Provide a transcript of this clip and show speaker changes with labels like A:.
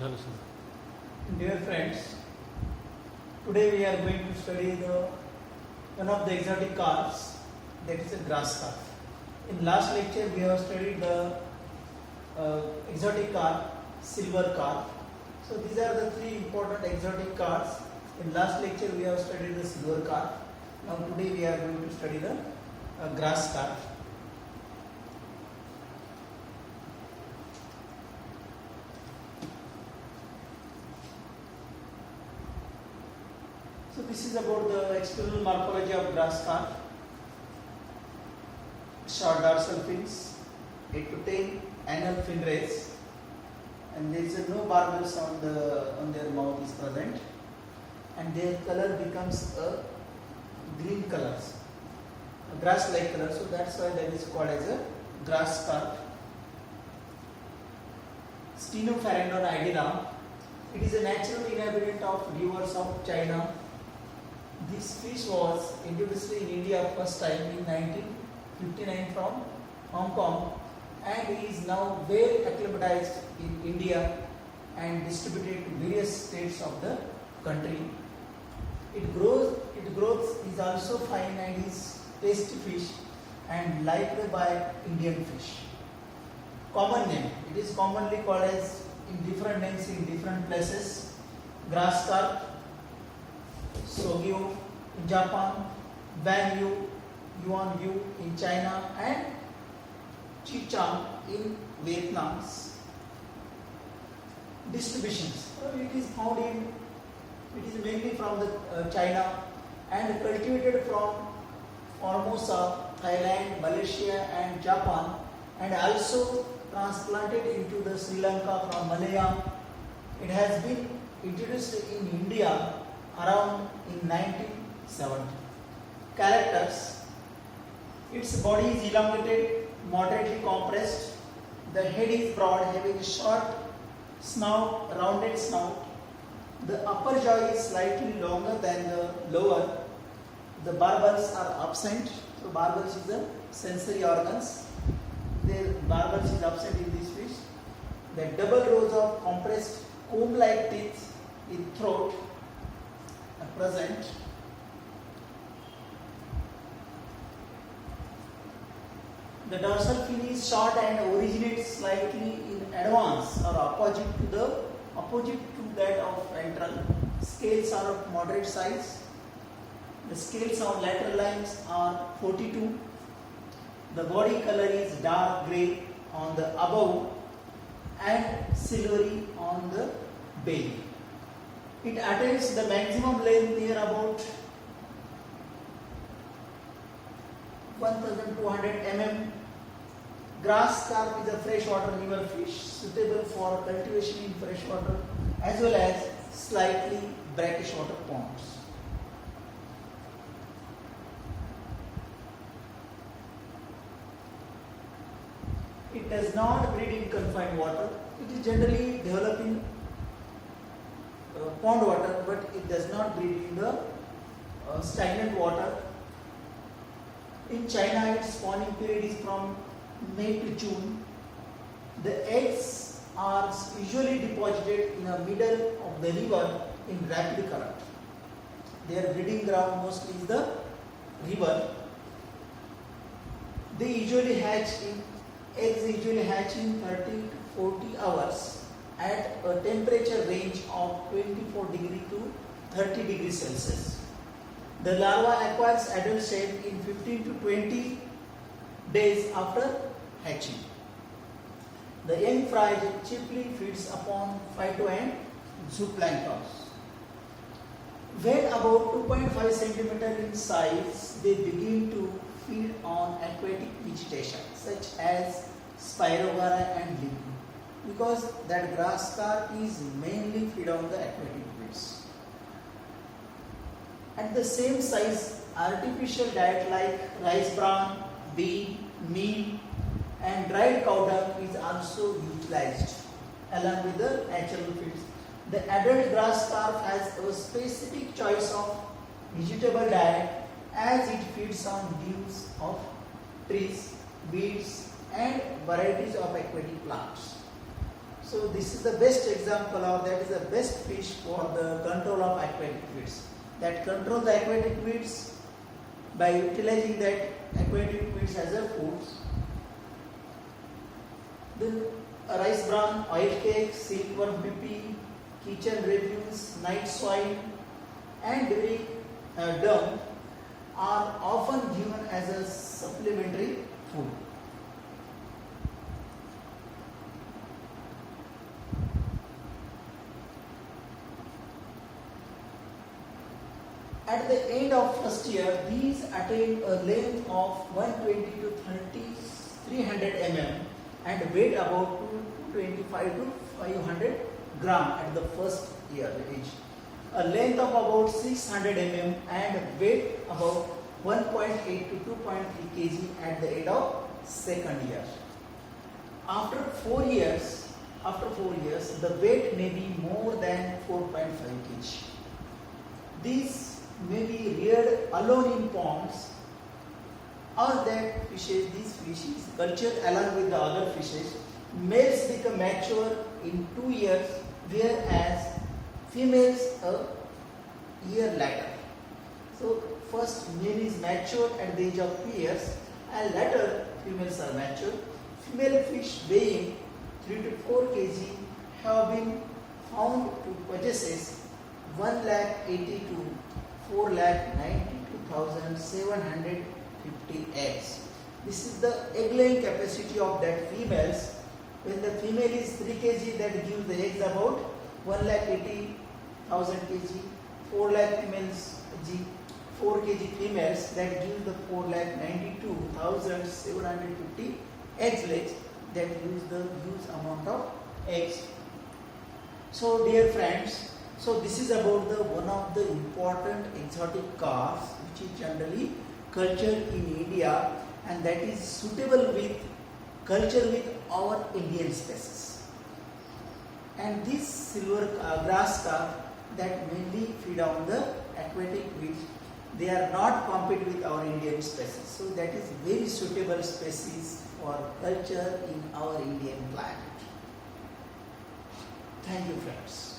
A: झालं sir.
B: Dear friends, today we are going to study one of the exotic cars, that is a grass car. In last lecture we have studied the exotic car, silver car. So these are the three important exotic cars. In last lecture we have studied the silver car. Now today we are going to study the grass car. So this is about the external morphology of grass car. Short dorsal fins, 8 to 10 anal fin rays, and there is no barbels on their mouth is present, and their color becomes a green color, a grass-like color. So that's why that is called as a grass carp. Stenopharendon idina. It is a natural inhabitant of rivers of China. This fish was introduced in India first time in 1959 from Hong Kong, and is now well acclimatized in India and distributed to various states of the country. Its growth is also fine and is tasty fish and liked by Indian fish. Common name. It is commonly called as in different names in different places. Grass carp, Sogyo in Japan, Wagyu, Yuan Yu in China, and Chichang in Vietnam. Distributions. It is mainly from the China and cultivated from Formosa, Thailand, Malaysia and Japan, and also transplanted into the Sri Lanka from Malaya. It has been introduced in India around in 1970. Characters. Its body is elongated, moderately compressed. The head is broad, having a short snout, rounded snout. The upper jaw is slightly longer than the lower. The barbels are absent. So barbels is the sensory organs. The barbels is absent in this fish. The double rows of compressed comb-like teeth in throat are present. The dorsal fin is short and originates slightly in advance or opposite to that of ventral. Scales are of moderate size. The scales on lateral lines are 42. The body color is dark grey on the above and silvery on the belly. It attains the maximum length near about 1200 mm. Grass carp is a freshwater river fish suitable for cultivation in freshwater as well as slightly brackish water ponds. It does not breed in confined water. It is generally developing pond water, but it does not breed in the stagnant water. In China, its spawning period is from May to June. The eggs are usually deposited in the middle of the river in rapid current. Their breeding ground mostly is the river. Eggs usually hatch in 30 to 40 hours at a temperature range of 24 degree to 30 degrees Celsius. The larva acquires adult shape in 15 to 20 days after hatching. The young fry chiefly feeds upon phyto and zooplankton. When about 2.5 cm in size, they begin to feed on aquatic vegetation such as Spirogyra and Limbu, because that grass carp is mainly feed on the aquatic weeds. At the same size, artificial diet like rice bran, bean, meal and dried cow dung is also utilized along with the natural feeds. The adult grass carp has a specific choice of vegetable diet as it feeds on leaves of trees, weeds and varieties of aquatic plants. So this is the best example, or that is the best fish for the control of aquatic weeds. That control the aquatic weeds by utilizing that aquatic weeds as a food. Then rice bran, oil cake, silkworm pippi, kitchen refuse, night soil, and dairy dung are often given as a supplementary food. At the end of first year, these attain a length of 120 to 300 mm and weight about 225 to 500 gram at the first year age. A length of about 600 mm and weight about 1.8 to 2.3 kg at the end of second year. After 4 years, the weight may be more than 4.5 kg. These may be reared alone in ponds, or that fishes, these fishes cultured along with the other fishes. Males become mature in 2 years, whereas females a year later. So first male is matured at the age of 2 years, and later females are matured. Female fish weighing 3 to 4 kg have been found to possess 1,80,000 to 4,92,750 eggs. This is the egg laying capacity of that females. When the female is 3 kg, that gives the eggs about 1,80,000 kg. 4 lakh females, 4 kg females, that gives the 4,92,750 eggs laid. That gives the huge amount of eggs. So dear friends, so this is about the one of the important exotic carps which is generally cultured in India, and that is suitable with culture with our Indian species. And this silver grass carp that mainly feed on the aquatic weeds, they are not compete with our Indian species. So that is very suitable species for culture in our Indian climate. Thank you, friends.